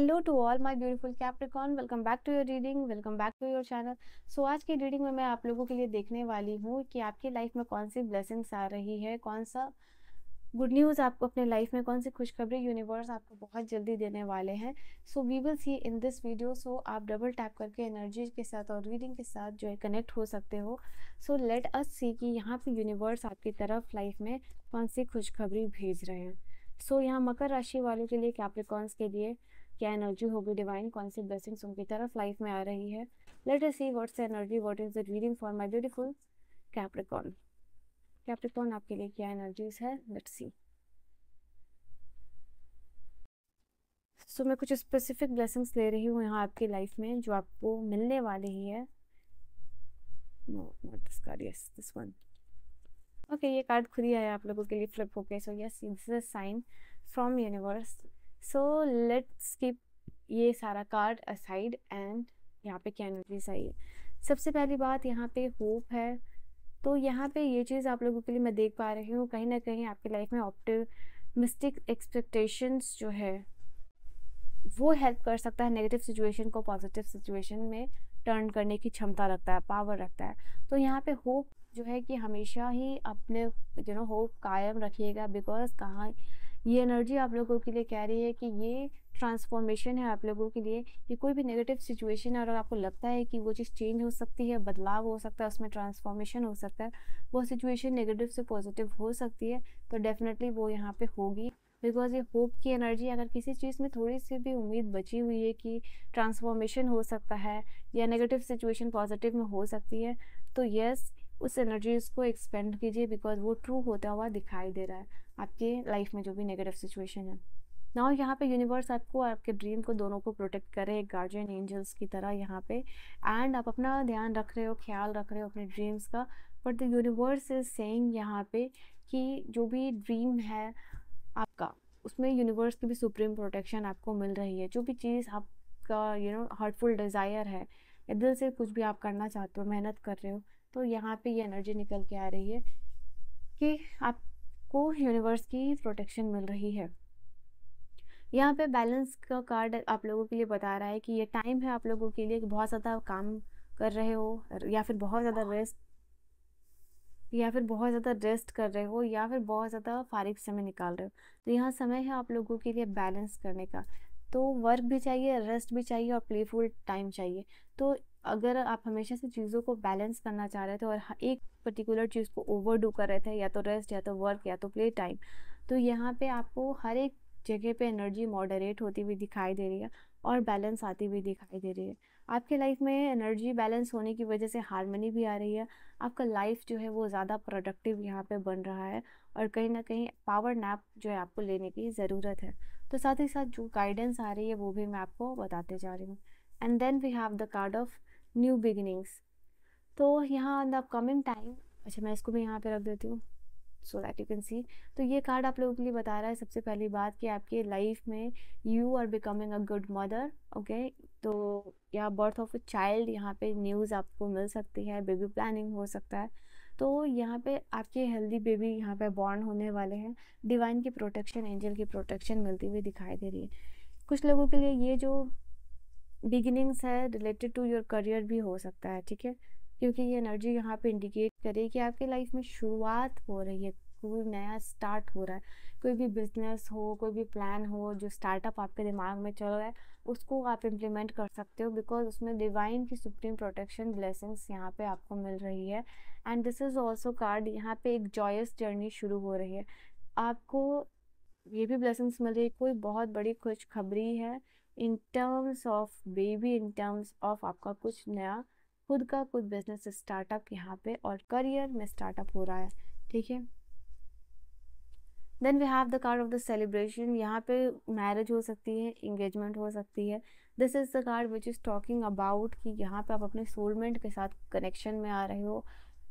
Hello to all my beautiful Capricorn, welcome back to your reading, welcome back to your channel. So आज की reading में मैं आप लोगों के लिए देखने वाली हूँ कि आपकी लाइफ में कौन सी ब्लेसिंग्स आ रही है, कौन सा गुड न्यूज़ आपको अपने लाइफ में, कौन सी खुशखबरी यूनिवर्स आपको बहुत जल्दी देने वाले हैं। So we will see in this video. So आप डबल टैप करके एनर्जी के साथ और रीडिंग के साथ जो है कनेक्ट हो सकते हो। सो लेट अस सी कि यहाँ पे यूनिवर्स आपकी तरफ लाइफ में कौन सी खुशखबरी भेज रहे हैं। सो यहाँ मकर राशि वालों के लिए, कैप्रिकॉर्न्स के लिए क्या एनर्जी होगी डिवाइन, कौन सी ब्लेसिंग्स उनकी तरफ लाइफ में आ रही है। Let us see what's energy, what is the reading for my beautiful Capricorn. Capricorn आपके लिए क्या एनर्जीज है, लेट्स सी। सो मैं कुछ स्पेसिफिक ब्लेसिंग्स ले रही हूँ यहाँ आपकी लाइफ में जो आपको मिलने वाली ही है। No not this card, yes this one. Okay, ये कार्ड खुद ही आया आप लोगों के लिए फ्लिप होके। So yes, this is a sign from universe. So let's keep ये सारा कार्ड असाइड एंड यहाँ पे क्या एनर्जीज आई है। सबसे पहली बात, यहाँ पे होप है। तो यहाँ पे ये चीज़ आप लोगों के लिए मैं देख पा रही हूँ, कहीं ना कहीं आपकी लाइफ में ऑप्टिमिस्टिक एक्सपेक्टेशंस जो है वो हेल्प कर सकता है नेगेटिव सिचुएशन को पॉजिटिव सिचुएशन में टर्न करने की क्षमता रखता है, पावर रखता है। तो यहाँ पे होप जो है कि हमेशा ही अपने होप कायम रखिएगा, बिकॉज कहाँ ये एनर्जी आप लोगों के लिए कह रही है कि ये ट्रांसफॉर्मेशन है आप लोगों के लिए। कि कोई भी नेगेटिव सिचुएशन है और आपको लगता है कि वो चीज़ चेंज हो सकती है, बदलाव हो सकता है, उसमें ट्रांसफॉर्मेशन हो सकता है, वो सिचुएशन नेगेटिव से पॉजिटिव हो सकती है, तो डेफिनेटली वो यहाँ पे होगी। बिकॉज ये होप की एनर्जी, अगर किसी चीज़ में थोड़ी सी भी उम्मीद बची हुई है कि ट्रांसफॉर्मेशन हो सकता है या नेगेटिव सिचुएशन पॉजिटिव में हो सकती है, तो यस, उस एनर्जीज को एक्सपेंड कीजिए, बिकॉज वो ट्रू होता हुआ दिखाई दे रहा है आपके लाइफ में जो भी नेगेटिव सिचुएशन है। नाउ यहाँ पे यूनिवर्स आपको, आपके ड्रीम को, दोनों को प्रोटेक्ट करे एक गार्जियन एंजल्स की तरह यहाँ पे। एंड आप अपना ध्यान रख रहे हो, ख्याल रख रहे हो अपने ड्रीम्स का। But the universe is saying यहाँ पे कि जो भी ड्रीम है आपका, उसमें यूनिवर्स की भी सुप्रीम प्रोटेक्शन आपको मिल रही है। जो भी चीज़ आपका हार्टफुल डिज़ायर है या दिल से कुछ भी आप करना चाहते हो, मेहनत कर रहे हो, तो यहाँ पे ये एनर्जी निकल के आ रही है कि आपको यूनिवर्स की प्रोटेक्शन मिल रही है। यहाँ पे बैलेंस का कार्ड आप लोगों के लिए बता रहा है कि ये टाइम है आप लोगों के लिए कि बहुत ज़्यादा काम कर रहे हो या फिर बहुत ज़्यादा रेस्ट कर रहे हो या फिर बहुत ज़्यादा फारिग समय निकाल रहे हो। तो यहाँ समय है आप लोगों के लिए बैलेंस करने का। तो वर्क भी चाहिए, रेस्ट भी चाहिए और प्लेफुल टाइम चाहिए। तो अगर आप हमेशा से चीज़ों को बैलेंस करना चाह रहे थे और एक पर्टिकुलर चीज़ को ओवरडू कर रहे थे, या तो रेस्ट या तो वर्क या तो प्ले टाइम, तो यहाँ पे आपको हर एक जगह पे एनर्जी मॉडरेट होती हुई दिखाई दे रही है और बैलेंस आती हुई दिखाई दे रही है। आपके लाइफ में एनर्जी बैलेंस होने की वजह से हार्मनी भी आ रही है। आपका लाइफ जो है वो ज़्यादा प्रोडक्टिव यहाँ पे बन रहा है और कहीं ना कहीं पावर नैप जो है आपको लेने की ज़रूरत है। तो साथ ही साथ जो गाइडेंस आ रही है वो भी मैं आपको बताते जा रही हूँ। And then we have the card of new beginnings. तो यहाँ द अपकमिंग टाइम, अच्छा मैं इसको भी यहाँ पे रख देती हूँ so that you can see. तो ये कार्ड आप लोगों के लिए बता रहा है सबसे पहली बात कि आपके लाइफ में you are becoming a good mother. Okay, तो या बर्थ ऑफ अ चाइल्ड, यहाँ पे न्यूज़ आपको मिल सकती है, बेबी प्लानिंग हो सकता है। तो यहाँ पे आपके हेल्दी बेबी यहाँ पे बॉर्न होने वाले हैं। डिवाइन की प्रोटेक्शन, एंजल की प्रोटेक्शन मिलती हुई दिखाई दे रही है। कुछ लोगों के लिए ये जो बिगिनिंग्स है रिलेटेड टू योर करियर भी हो सकता है, ठीक है, क्योंकि ये एनर्जी यहाँ पे इंडिकेट करे कि आपकी लाइफ में शुरुआत हो रही है, कोई नया स्टार्ट हो रहा है। कोई भी बिजनेस हो, कोई भी प्लान हो, जो स्टार्टअप आपके दिमाग में चल रहा है, उसको आप इम्प्लीमेंट कर सकते हो, बिकॉज उसमें डिवाइन की सुप्रीम प्रोटेक्शन ब्लेसिंग्स यहाँ पे आपको मिल रही है। And this is also card, यहाँ पे एक जॉयस जर्नी शुरू हो रही है आपको। ये भी ब्लेसिंग्स मिल रही है, कोई बहुत बड़ी खुशखबरी है in terms of baby, in terms of आपका कुछ नया खुद का कुछ बिजनेस स्टार्टअप यहाँ पे और करियर में स्टार्टअप हो रहा है, ठीक है। Then we have the card of the celebration. यहाँ पे मैरिज हो सकती है, इंगेजमेंट हो सकती है। This is the card which is talking about कि यहाँ पे आप अपने सोलमेंट के साथ कनेक्शन में आ रहे हो।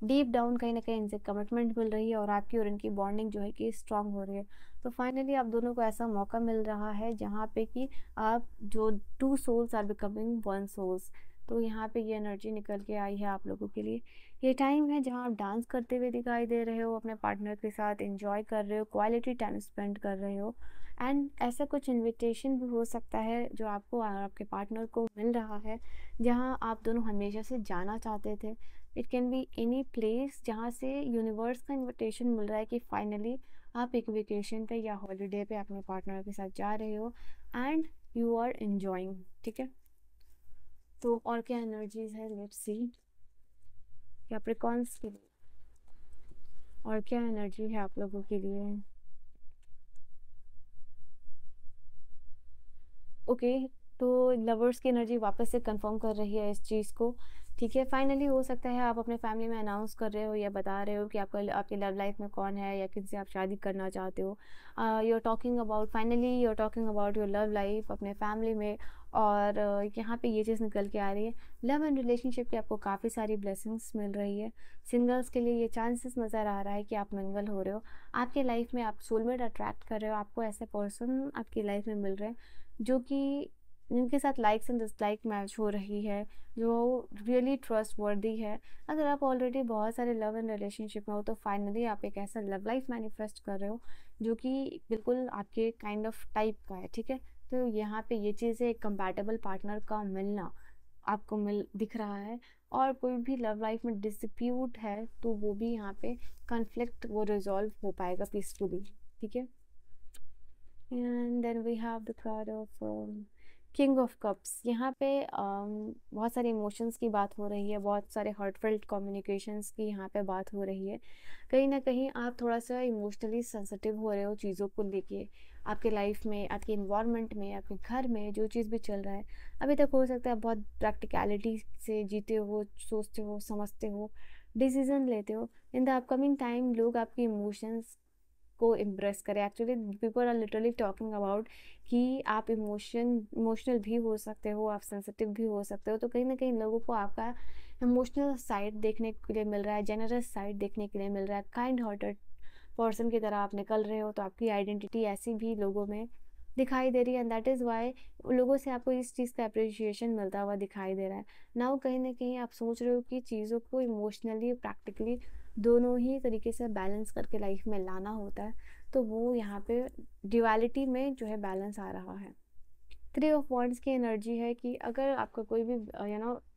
डीप डाउन कहीं ना कहीं इनसे कमिटमेंट मिल रही है और आपकी और इनकी बॉन्डिंग जो है कि स्ट्रांग हो रही है। तो फाइनली आप दोनों को ऐसा मौका मिल रहा है जहाँ पे कि आप जो two souls are becoming one souls. तो यहाँ पे ये एनर्जी निकल के आई है आप लोगों के लिए। ये टाइम है जहाँ आप डांस करते हुए दिखाई दे रहे हो, अपने पार्टनर के साथ एंजॉय कर रहे हो, क्वालिटी टाइम स्पेंड कर रहे हो। एंड ऐसा कुछ इनविटेशन भी हो सकता है जो आपको और आपके पार्टनर को मिल रहा है, जहाँ आप दोनों हमेशा से जाना चाहते थे। It can be any place जहाँ से यूनिवर्स का इनविटेशन मिल रहा है कि फाइनली आप एक वेकेशन पे या हॉलीडे पे अपने पार्टनर के साथ जा रहे हो एंड यू आर एंजॉइंग। ठीक है, तो और क्या एनर्जीज है, लेट्स सी। कैप्रिकॉर्न्स के लिए और क्या एनर्जी है आप लोगों के लिए। ओके, तो लवर्स की एनर्जी वापस से कंफर्म कर रही है इस चीज़ को। ठीक है, फाइनली हो सकता है आप अपने फैमिली में अनाउंस कर रहे हो या बता रहे हो कि आपका आपकी लव लाइफ में कौन है या किनसे आप शादी करना चाहते हो। You are talking about, finally you are talking about your love life अपने फैमिली में। और यहाँ पे ये चीज़ निकल के आ रही है, लव एंड रिलेशनशिप की आपको काफ़ी सारी ब्लेसिंग्स मिल रही है। सिंगल्स के लिए ये चांसेस नज़र आ रहा है कि आप मिंगल हो रहे हो, आपके लाइफ में आप सोलमेट अट्रैक्ट कर रहे हो, आपको ऐसे पर्सन आपकी लाइफ में मिल रहे हैं जो कि जिनके साथ लाइक्स एंड डिसलाइक मैच हो रही है, जो रियली ट्रस्ट वर्दी है। अगर आप ऑलरेडी बहुत सारे लव एंड रिलेशनशिप में हो तो फाइनली आप एक ऐसा लव लाइफ मैनिफेस्ट कर रहे हो जो कि बिल्कुल आपके काइंड ऑफ टाइप का है। ठीक है, तो यहाँ पे ये चीज़ है, एक कंपैटिबल पार्टनर का मिलना आपको मिल दिख रहा है। और कोई भी लव लाइफ में डिस्प्यूट है तो वो भी यहाँ पे कन्फ्लिक्ट वो रिजॉल्व हो पाएगा पीसफुली। ठीक है, and then we have the card of king of cups. यहाँ पे बहुत सारे इमोशंस की बात हो रही है, बहुत सारे हार्टफेल्ट कम्युनिकेशंस की यहाँ पे बात हो रही है। कहीं ना कहीं आप थोड़ा सा इमोशनली सेंसिटिव हो रहे हो चीज़ों को लेके। आपके लाइफ में, आपके इन्वायरमेंट में, आपके घर में जो चीज़ भी चल रहा है अभी तक, हो सकता है आप बहुत प्रैक्टिकलिटी से जीते हो, सोचते हो, समझते हो, डिसीजन लेते हो। इन द अपकमिंग टाइम लोग आपके इमोशंस को इम्प्रेस करें। Actually people are literally talking about कि आप इमोशनल भी हो सकते हो, आप सेंसिटिव भी हो सकते हो। तो कहीं ना कहीं लोगों को आपका इमोशनल साइड देखने के लिए मिल रहा है, जेनरस साइड देखने के लिए मिल रहा है, काइंड हार्टेड पर्सन की तरह आप निकल रहे हो। तो आपकी आइडेंटिटी ऐसी भी लोगों में दिखाई दे रही है एंड दैट इज़ वाई लोगों से आपको इस चीज़ का अप्रिशिएशन मिलता हुआ दिखाई दे रहा है। नाउ कहीं ना कहीं आप सोच रहे हो कि चीज़ों को इमोशनली प्रैक्टिकली दोनों ही तरीके से बैलेंस करके लाइफ में लाना होता है। तो वो यहाँ पे ड्युअलिटी में जो है बैलेंस आ रहा है। थ्री ऑफ वॉन्ड्स की एनर्जी है कि अगर आपका कोई भी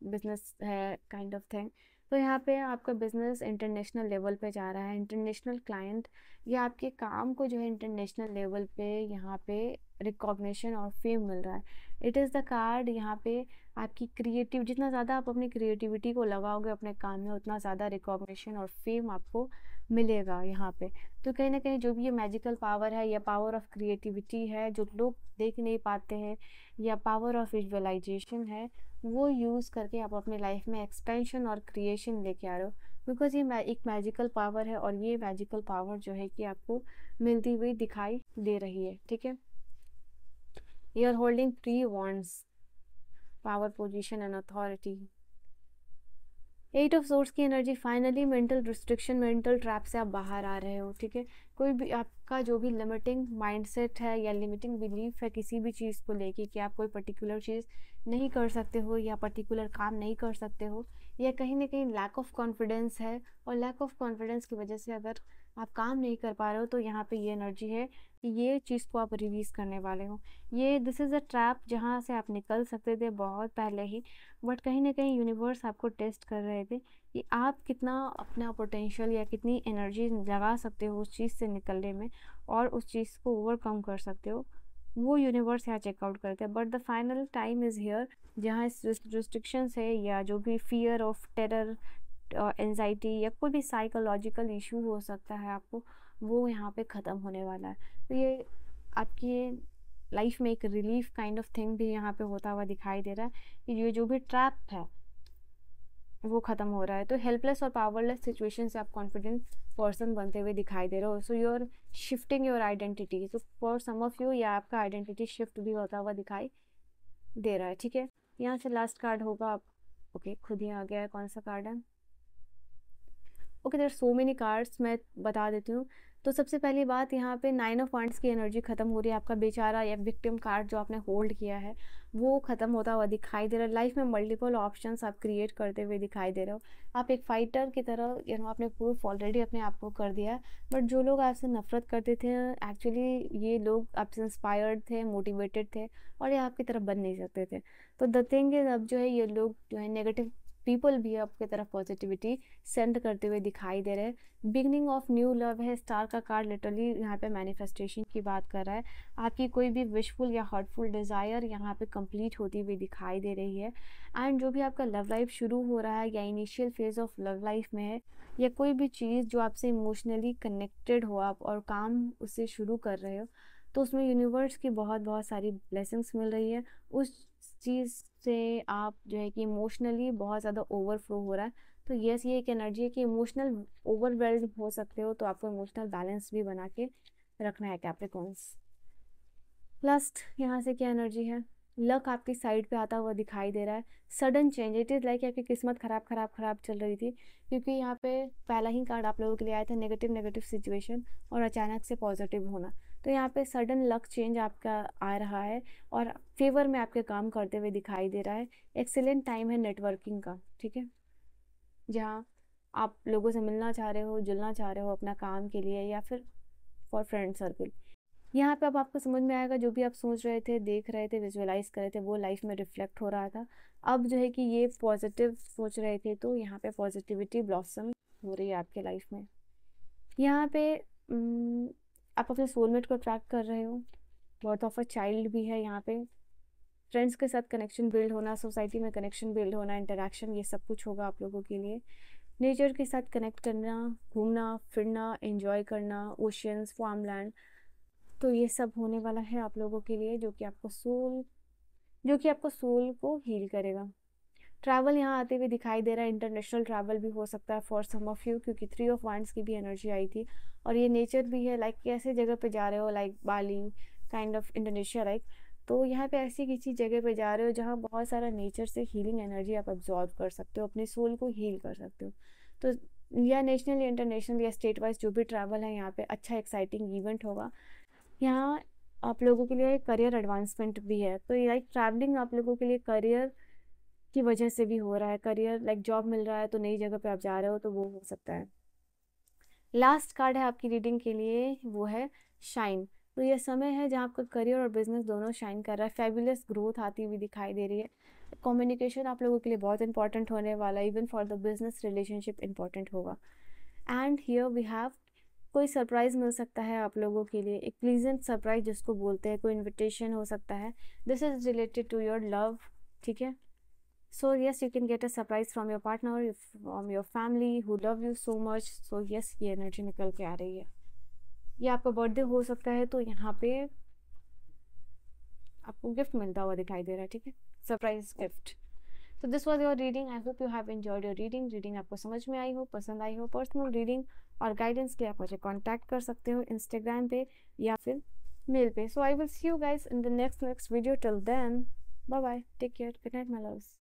बिजनेस है काइंड ऑफ थिंग, तो यहाँ पे आपका बिजनेस इंटरनेशनल लेवल पे जा रहा है। इंटरनेशनल क्लाइंट या आपके काम को जो है इंटरनेशनल लेवल पे यहाँ पे रिकॉग्निशन और फेम मिल रहा है। इट इज़ द कार्ड यहाँ पे आपकी क्रिएटिव, जितना ज़्यादा आप अपनी क्रिएटिविटी को लगाओगे अपने काम में उतना ज़्यादा रिकॉग्निशन और फेम आपको मिलेगा यहाँ पे। तो कहीं ना कहीं जो भी ये मैजिकल पावर है या पावर ऑफ क्रिएटिविटी है जो लोग देख नहीं पाते हैं, या पावर ऑफ विजुअलाइजेशन है, वो यूज़ करके आप अपने लाइफ में एक्सपेंशन और क्रिएशन लेके आ रहे हो। बिकॉज ये एक मैजिकल पावर है और ये मैजिकल पावर जो है कि आपको मिलती हुई दिखाई दे रही है। ठीक है, you are holding 3 wands, power, position and authority. 8 of swords की energy, finally mental restriction, mental trap से आप बाहर आ रहे हो। ठीक है, कोई भी आपका जो भी लिमिटिंग माइंडसेट है या लिमिटिंग बिलीफ है किसी भी चीज़ को लेके कि आप कोई पर्टिकुलर चीज़ नहीं कर सकते हो या पर्टिकुलर काम नहीं कर सकते हो, या कहीं ना कहीं लैक ऑफ कॉन्फिडेंस है, और लैक ऑफ कॉन्फिडेंस की वजह से अगर आप काम नहीं कर पा रहे हो तो यहाँ पे ये एनर्जी है कि ये चीज़ को आप रिलीज़ करने वाले हो। ये दिस इज़ अ ट्रैप जहाँ से आप निकल सकते थे बहुत पहले ही, बट कहीं ना कहीं यूनिवर्स आपको टेस्ट कर रहे थे कि आप कितना अपना पोटेंशियल या कितनी एनर्जी लगा सकते हो उस चीज़ से निकलने में और उस चीज़ को ओवरकम कर सकते हो। वो यूनिवर्स यहाँ चेकआउट करते हैं। But the final time is here जहाँ इस रिस्ट्रिक्शंस है या जो भी फियर ऑफ टेरर, एंजाइटी या कोई भी साइकोलॉजिकल इशू हो सकता है आपको, वो यहाँ पे ख़त्म होने वाला है। तो ये आपकी लाइफ में एक रिलीफ काइंड ऑफ थिंग भी यहाँ पे होता हुआ दिखाई दे रहा है कि ये जो भी ट्रैप है वो ख़त्म हो रहा है। तो हेल्पलेस और पावरलेस सिचुएशन से आप कॉन्फिडेंट पर्सन बनते हुए दिखाई दे रहे हो। So you are shifting your identity. So for some of you या आपका आइडेंटिटी शिफ्ट भी होता हुआ दिखाई दे रहा है। ठीक है, यहाँ से लास्ट कार्ड होगा आप। ओके, खुद ही आ गया है, कौन सा कार्ड है। Okay, there so many cards, मैं बता देती हूँ। तो सबसे पहली बात, यहाँ पे 9 ऑफ वांड्स की एनर्जी खत्म हो रही है। आपका बेचारा या विक्टिम कार्ड जो आपने होल्ड किया है वो खत्म होता हुआ दिखाई दे रहा है। लाइफ में मल्टीपल ऑप्शंस आप क्रिएट करते हुए दिखाई दे रहे हो। आप एक फाइटर की तरह आपने प्रूफ ऑलरेडी अपने आप को कर दिया है। बट जो लोग आपसे नफरत करते थे, एक्चुअली ये लोग आपसे इंस्पायर्ड थे, मोटिवेटेड थे, और ये आपकी तरफ बन नहीं सकते थे। तो द थिंग इज, अब जो है ये लोग जो है नेगेटिव पीपल भी आपकी तरफ पॉजिटिविटी सेंड करते हुए दिखाई दे रहे हैं। बिगनिंग ऑफ न्यू लव है। स्टार का कार्ड लिटरली यहाँ पे मैनिफेस्टेशन की बात कर रहा है। आपकी कोई भी विशफुल या हर्टफुल डिज़ायर यहाँ पे कंप्लीट होती हुई दिखाई दे रही है। एंड जो भी आपका लव लाइफ शुरू हो रहा है या initial phase of love life में है, या कोई भी चीज़ जो आपसे इमोशनली कनेक्टेड हो आप और काम उससे शुरू कर रहे हो, तो उसमें यूनिवर्स की बहुत बहुत सारी ब्लेसिंग्स मिल रही है। उस चीज़ से आप जो है कि इमोशनली बहुत ज़्यादा ओवरफ्लो हो रहा है। तो यस, ये एक एनर्जी है कि इमोशनल ओवरवेल्ड हो सकते हो, तो आपको इमोशनल बैलेंस भी बना के रखना है कैप्रिकॉर्न्स। लास्ट यहाँ से क्या एनर्जी है, लक आपकी साइड पे आता हुआ दिखाई दे रहा है। Sudden change, it is like आपकी किस्मत खराब खराब खराब चल रही थी, क्योंकि यहाँ पे पहला ही कार्ड आप लोगों के लिए आया था नेगेटिव नेगेटिव सिचुएशन और अचानक से पॉजिटिव होना। तो यहाँ पे सडन लक चेंज आपका आ रहा है और फेवर में आपके काम करते हुए दिखाई दे रहा है। एक्सीलेंट टाइम है नेटवर्किंग का, ठीक है, जहाँ आप लोगों से मिलना चाह रहे हो, जुलना चाह रहे हो अपना काम के लिए या फिर फॉर फ्रेंड सर्कल। यहाँ पे अब आपको समझ में आएगा जो भी आप सोच रहे थे, देख रहे थे, विजुअलाइज कर रहे थे, वो लाइफ में रिफ्लेक्ट हो रहा था। अब जो है कि ये पॉजिटिव सोच रहे थे, तो यहाँ पे पॉजिटिविटी ब्लॉसम हो रही है आपके लाइफ में। यहाँ पे आप अपने सोलमेट को अट्रैक्ट कर रहे हो। बर्थ ऑफ अ चाइल्ड भी है यहाँ पे। फ्रेंड्स के साथ कनेक्शन बिल्ड होना, सोसाइटी में कनेक्शन बिल्ड होना, इंटरेक्शन, ये सब कुछ होगा आप लोगों के लिए। नेचर के साथ कनेक्ट करना, घूमना फिरना, एंजॉय करना, ओशियंस, फार्मलैंड, तो ये सब होने वाला है आप लोगों के लिए, जो कि आपको सोल को हील करेगा। ट्रैवल यहाँ आते हुए दिखाई दे रहा है। इंटरनेशनल ट्रैवल भी हो सकता है फॉर सम ऑफ यू, क्योंकि 3 ऑफ वांड्स की भी एनर्जी आई थी। और ये नेचर भी है, लाइक ऐसे जगह पे जा रहे हो like Bali, kind of Indonesia like. तो यहाँ पे ऐसी किसी जगह पे जा रहे हो जहाँ बहुत सारा नेचर से हीलिंग एनर्जी आप ऑब्जॉर्व कर सकते हो, अपने सोल को हील कर सकते हो। तो या नेशनल या इंटरनेशनल या स्टेट वाइज जो भी ट्रैवल है, यहाँ पे अच्छा एक्साइटिंग इवेंट होगा। यहाँ आप लोगों के लिए करियर एडवांसमेंट भी है। तो ये लाइक ट्रैवलिंग आप लोगों के लिए करियर की वजह से भी हो रहा है। करियर लाइक जॉब मिल रहा है, तो नई जगह पे आप जा रहे हो, तो वो हो सकता है। लास्ट कार्ड है आपकी रीडिंग के लिए, वो है शाइन। तो ये समय है जहाँ आपका करियर और बिजनेस दोनों शाइन कर रहा है। फैबुलस ग्रोथ आती हुई दिखाई दे रही है। कम्युनिकेशन आप लोगों के लिए बहुत इंपॉर्टेंट होने वाला है। Even for the business relationship important होगा। एंड हियर वी हैव, कोई सरप्राइज मिल सकता है आप लोगों के लिए, एक प्लीजेंट सरप्राइज जिसको बोलते हैं, कोई इनविटेशन हो सकता है। This is related to your love, ठीक है। So yes, you can get a surprise from your partner, from your family who love you so much. So yes, ये एनर्जी निकल के आ रही है। ये आपका बर्थडे हो सकता है, तो यहाँ पे आपको गिफ्ट मिलता हुआ दिखाई दे रहा है, ठीक है, सरप्राइज गिफ्ट। तो this was your reading. I hope you have enjoyed your reading आपको समझ में आई हो, पसंद आई हो। पर्सनल रीडिंग और गाइडेंस के लिए आप मुझे कॉन्टैक्ट कर सकते हो इंस्टाग्राम पे या फिर मेल पे। So I will see you guys in the next video. Till then, bye bye, take care, good night my loves.